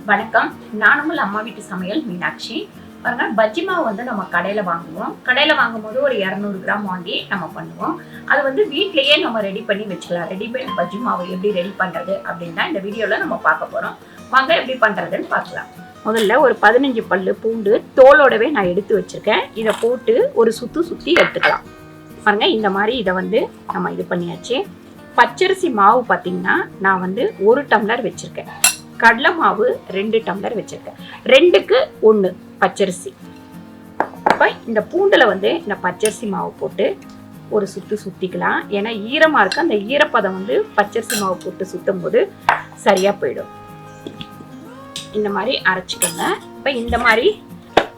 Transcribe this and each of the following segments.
வணக்கம். நான் உங்கள் அம்மா வீட்டு சமையல் மீனாட்சி. பாருங்க, பஜ்ஜி மாவு வந்து நம்ம கடையில் வாங்குவோம். கடையில் வாங்கும்போது ஒரு 200 கிராம் வாங்கி நம்ம பண்ணுவோம். அது வந்து வீட்லேயே நம்ம ரெடி பண்ணி வச்சுக்கலாம். ரெடிமேட் பஜ்ஜி மாவு எப்படி ரெடி பண்ணுறது அப்படின்னு தான் இந்த வீடியோவில் நம்ம பார்க்க போகிறோம். வாங்க எப்படி பண்ணுறதுன்னு பார்க்கலாம். முதல்ல ஒரு 15 பல்லு பூண்டு தோலோடவே நான் எடுத்து வச்சுருக்கேன். இதை போட்டு ஒரு சுற்றி எடுத்துக்கலாம். பாருங்க, இந்த மாதிரி இதை வந்து நம்ம இது பண்ணியாச்சு. பச்சரிசி மாவு பார்த்தீங்கன்னா நான் வந்து 1 டம்ளர் வச்சுருக்கேன். கடலை மாவு 2 டம்ளர் வச்சுருக்கேன். 2க்கு 1 பச்சரிசி. இப்போ இந்த பூண்டில் வந்து இந்த பச்சரிசி மாவு போட்டு ஒரு சுற்றிக்கலாம். ஏன்னா ஈரமாக இருக்குது. அந்த ஈரப்பதம் வந்து பச்சரிசி மாவு போட்டு சுற்றும் போது சரியாக போயிடும். இந்த மாதிரி அரைச்சிக்கோங்க. இப்போ இந்த மாதிரி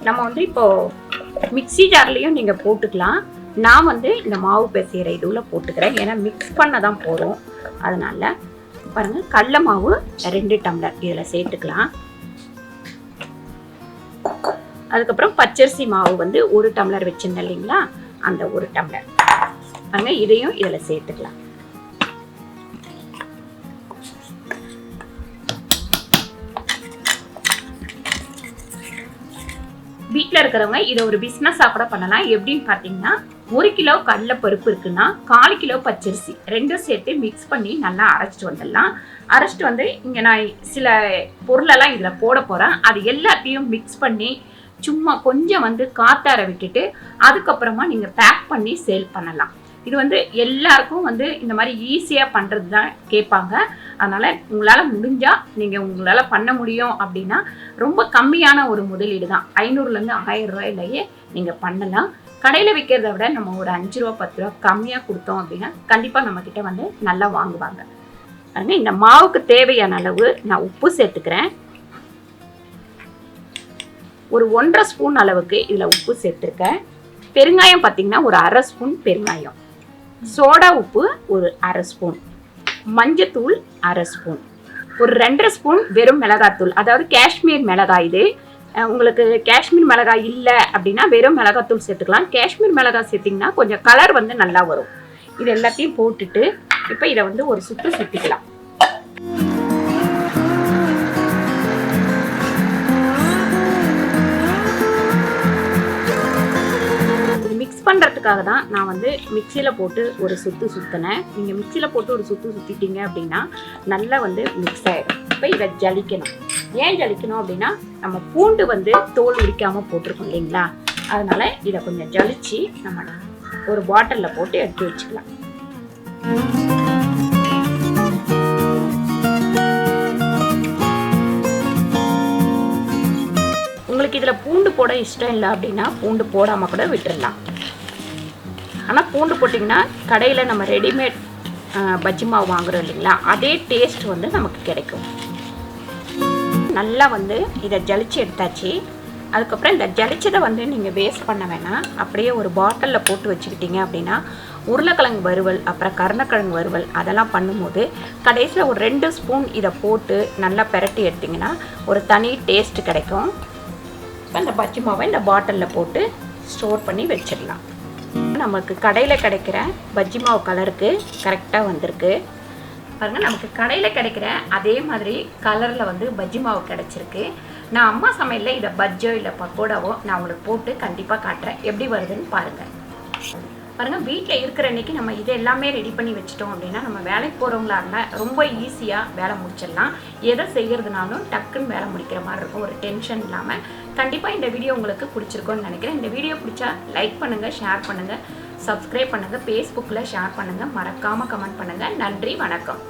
நம்ம வந்து இப்போது மிக்சி ஜார்லேயும் நீங்கள் போட்டுக்கலாம். நான் வந்து இந்த மாவு பிசைகிற இதுவில் போட்டுக்கிறேன். ஏன்னா மிக்ஸ் பண்ண தான் போகிறோம். அதனால் பாருங்க, கடலை மாவு 2 டம்ளர் இதில் சேர்த்துக்கலாம். அதுக்கப்புறம் பச்சரிசி மாவு வந்து 1 டம்ளர் வச்சிருந்தேன் இல்லைங்களா, அந்த 1 டம்ளர் பாருங்க, இதையும் இதில் சேர்த்துக்கலாம். வீட்டில் இருக்கிறவங்க இதை ஒரு பிஸ்னஸாக கூட பண்ணலாம். எப்படின்னு பார்த்தீங்கன்னா, 1 கிலோ கடலை பருப்பு இருக்குன்னா 1/4 கிலோ பச்சரிசி ரெண்டும் சேர்த்து மிக்ஸ் பண்ணி நல்லா அரைச்சிட்டு வந்துடலாம். அரைச்சிட்டு வந்து இங்கே நான் சில பொருளெல்லாம் இதில் போட போகிறேன். அது எல்லாத்தையும் மிக்ஸ் பண்ணி சும்மா கொஞ்சம் வந்து காத்தார விட்டுட்டு அதுக்கப்புறமா நீங்கள் பேக் பண்ணி சேல் பண்ணலாம். இது வந்து எல்லாருக்கும் வந்து இந்த மாதிரி ஈஸியாக பண்ணுறது தான் கேட்பாங்க. அதனால் உங்களால் முடிஞ்சால் நீங்கள் உங்களால் பண்ண முடியும் அப்படின்னா ரொம்ப கம்மியான ஒரு முதலீடு தான். 500லேருந்து 1000 ரூபாயிலேயே நீங்கள் பண்ணலாம். கடையில் விற்கிறத விட நம்ம ஒரு 5 ரூபா 10 ரூபா கம்மியாக கொடுத்தோம் அப்படின்னா கண்டிப்பாக நம்மக்கிட்ட வந்து நல்லா வாங்குவாங்க. அதனால் இந்த மாவுக்கு தேவையான அளவு நான் உப்பு சேர்த்துக்கிறேன். ஒரு 1.5 ஸ்பூன் அளவுக்கு இதில் உப்பு சேர்த்துருக்கேன். பெருங்காயம் பார்த்தீங்கன்னா ஒரு 1/2 ஸ்பூன் பெருங்காயம். சோடா உப்பு ஒரு 1/2 ஸ்பூன். மஞ்சத்தூள் 1/2 ஸ்பூன். ஒரு 2.5 ஸ்பூன் வெறும் மிளகாத்தூள், அதாவது காஷ்மீர் மிளகாய். இது உங்களுக்கு காஷ்மீர் மிளகாய் இல்லை அப்படின்னா வெறும் மிளகாத்தூள் சேர்த்துக்கலாம். காஷ்மீர் மிளகாய் சேர்த்திங்கன்னா கொஞ்சம் கலர் வந்து நல்லா வரும். இது எல்லாத்தையும் போட்டுட்டு இப்போ இதை வந்து ஒரு சுற்றிக்கலாம். பண்ணுறதுக்காக தான் நான் வந்து மிக்சியில் போட்டு ஒரு சுற்றினேன். நீங்கள் மிக்சியில் போட்டு ஒரு சுற்றிட்டீங்க அப்படின்னா நல்லா வந்து மிக்ஸ் ஆகிடும். இப்போ இதை ஜலிக்கணும். ஏன் ஜலிக்கணும் அப்படின்னா, நம்ம பூண்டு வந்து தோல் உரிக்காமல் போட்டிருக்கோம் இல்லைங்களா, அதனால் இதை கொஞ்சம் ஜலிச்சு நம்ம ஒரு பாட்டிலில் போட்டு எடுத்து வச்சுக்கலாம். உங்களுக்கு இதில் பூண்டு போட இஷ்டம் இல்லை அப்படின்னா பூண்டு போடாமல் கூட விட்டுடலாம். ஆனால் பூண்டு போட்டிங்கன்னா கடையில் நம்ம ரெடிமேட் பஜ்ஜி மாவு வாங்குறோம் இல்லைங்களா, அதே டேஸ்ட் வந்து நமக்கு கிடைக்கும். நல்லா வந்து இதை ஜலிச்சு எடுத்தாச்சு. அதுக்கப்புறம் இந்த ஜலிச்சதை வந்து நீங்கள் வேஸ்ட் பண்ண வேணாம். அப்படியே ஒரு பாட்டிலில் போட்டு வச்சுக்கிட்டீங்க அப்படின்னா உருளைக்கிழங்கு வறுவல், அப்புறம் கருணக்கிழங்கு வறுவல் அதெல்லாம் பண்ணும்போது கடைசியில் ஒரு 2 ஸ்பூன் இதை போட்டு நல்லா பெரட்டி எடுத்திங்கன்னா ஒரு தனி டேஸ்ட் கிடைக்கும். இப்போ இந்த பஜ்ஜி மாவை இந்த பாட்டிலில் போட்டு ஸ்டோர் பண்ணி வச்சிடலாம். நமக்கு கடையில் கிடைக்கிற பஜ்ஜி மாவு கலருக்கு கரெக்டாக வந்திருக்கு. பாருங்கள், நமக்கு கடையில் கிடைக்கிற அதே மாதிரி கலரில் வந்து பஜ்ஜி மாவு கிடச்சிருக்கு. நான் அம்மா சமையலில் இதை பஜ்ஜோ இல்லை பக்கோடாவோ நான் உங்களுக்கு போட்டு கண்டிப்பாக காட்டுறேன். எப்படி வருதுன்னு பாருங்கள். பாருங்கள், வீட்டில் இருக்கிற அன்றைக்கி நம்ம இது எல்லாமே ரெடி பண்ணி வச்சிட்டோம் அப்படின்னா நம்ம வேலைக்கு போகிறவங்களா இருந்தால் ரொம்ப ஈஸியாக வேலை முடிச்சிடலாம். எதை செய்கிறதுனாலும் டக்குன்னு வேலை முடிக்கிற மாதிரி இருக்கும், ஒரு டென்ஷன் இல்லாமல். கண்டிப்பாக இந்த வீடியோ உங்களுக்கு பிடிச்சிருக்கும்னு நினைக்கிறேன். இந்த வீடியோ பிடிச்சா லைக் பண்ணுங்கள், ஷேர் பண்ணுங்கள், சப்ஸ்கிரைப் பண்ணுங்கள், ஃபேஸ்புக்கில் ஷேர் பண்ணுங்கள், மறக்காமல் கமெண்ட் பண்ணுங்கள். நன்றி, வணக்கம்.